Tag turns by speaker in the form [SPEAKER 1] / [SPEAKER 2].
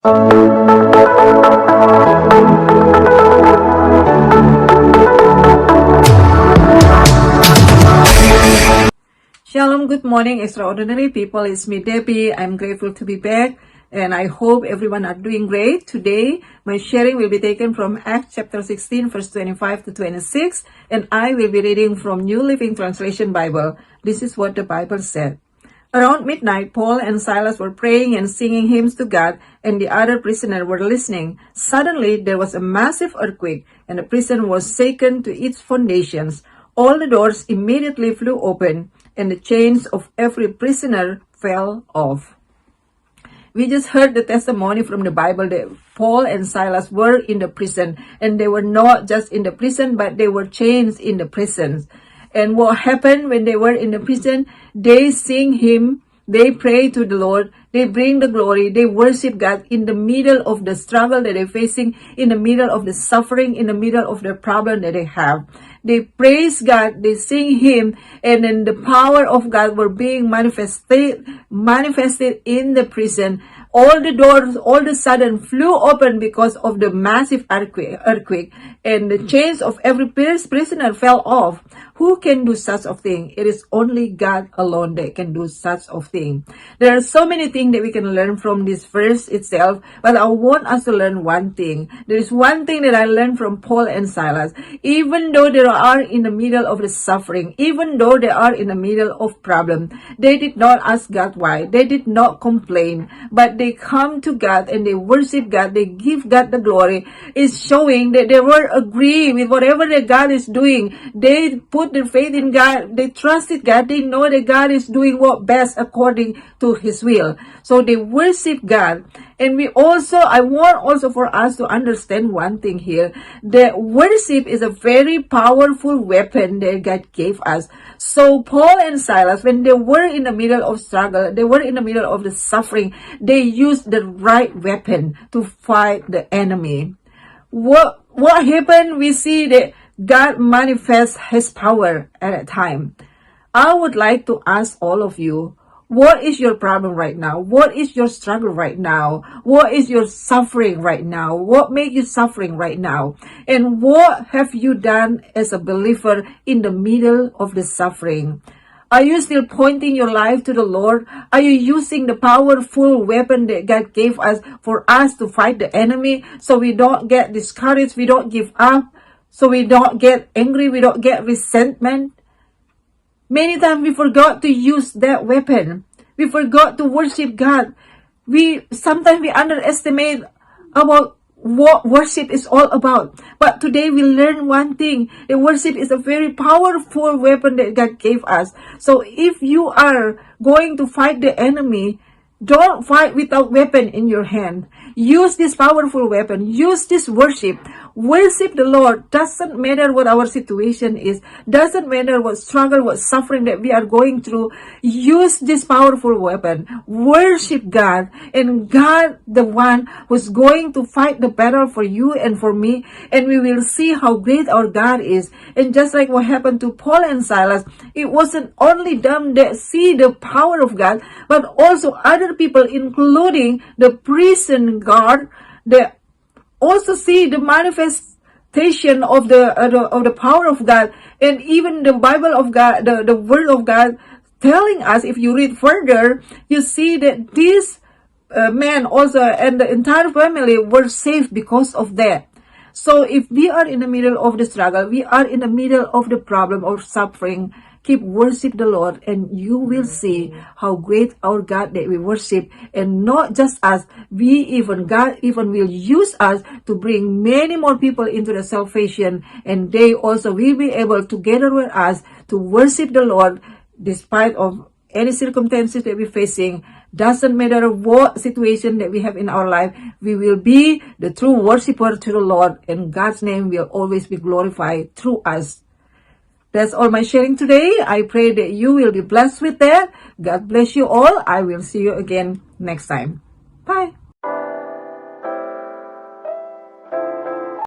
[SPEAKER 1] Shalom, good morning, extraordinary people. It's me, Debbie. I'm grateful to be back, and I hope everyone are doing great. Today, my sharing will be taken from Acts chapter 16, verse 25 to 26, and I will be reading from New Living Translation Bible. This is what the Bible said. Around midnight, Paul and Silas were praying and singing hymns to God, and the other prisoners were listening. Suddenly, there was a massive earthquake, and the prison was shaken to its foundations. All the doors immediately flew open, and the chains of every prisoner fell off. We just heard the testimony from the Bible that Paul and Silas were in the prison, and they were not just in the prison, but they were chained in the prisons. And what happened when they were in the prison? They sing hymn, they pray to the Lord, they bring the glory, they worship God in the middle of the struggle that they're facing, in the middle of the suffering, in the middle of the problem that they have. They praise God, they sing hymn, and then the power of God were being manifested in the prison. All the doors all of a sudden flew open because of the massive earthquake, and the chains of every prisoner fell off. Who can do such a thing? It is only God alone that can do such a thing. There are so many things that we can learn from this verse itself, but I want us to learn one thing. There is one thing that I learned from Paul and Silas. Even though they are in the middle of the suffering, even though they are in the middle of problem, they did not ask God why. They did not complain, but they come to God and they worship God. They give God the glory. It's showing that they were agree with whatever that God is doing. They put their faith in God. They trusted God. They know that God is doing what best according to His will. So they worship God. And I want also for us to understand one thing here, that worship is a very powerful weapon that God gave us. So Paul and Silas, when they were in the middle of struggle, they were in the middle of the suffering, they used the right weapon to fight the enemy. What happened? We see that God manifests His power at a time. I would like to ask all of you, what is your problem right now? What is your struggle right now? What is your suffering right now? What makes you suffering right now? And what have you done as a believer in the middle of the suffering? Are you still pointing your life to the Lord? Are you using the powerful weapon that God gave us for us to fight the enemy, so we don't get discouraged, we don't give up, so we don't get angry, we don't get resentment? Many times we forgot to use that weapon. We forgot to worship God. Sometimes we underestimate about what worship is all about. But today we learn one thing. The worship is a very powerful weapon that God gave us. So if you are going to fight the enemy, don't fight without weapon in your hand. Use this powerful weapon. Use this worship. Worship the Lord. Doesn't matter what our situation is. Doesn't matter what struggle, what suffering that we are going through. Use this powerful weapon. Worship God. And God, the one who's going to fight the battle for you and for me. And we will see how great our God is. And just like what happened to Paul and Silas, it wasn't only them that see the power of God, but also other people, including the prison guard, that also see the manifestation of the power of God. And even the Bible of God, the Word of God, telling us, if you read further, you see that this man also and the entire family were saved because of that. So if we are in the middle of the struggle, we are in the middle of the problem or suffering, keep worship the Lord, and you will see how great our God that we worship. And not just us, God even will use us to bring many more people into the salvation, and they also will be able together with us to worship the Lord despite of any circumstances that we're facing. Doesn't matter what situation that we have in our life, we will be the true worshiper to the Lord, and God's name will always be glorified through us. That's all my sharing today. I pray that you will be blessed with that. God bless you all. I will see you again next time. Bye.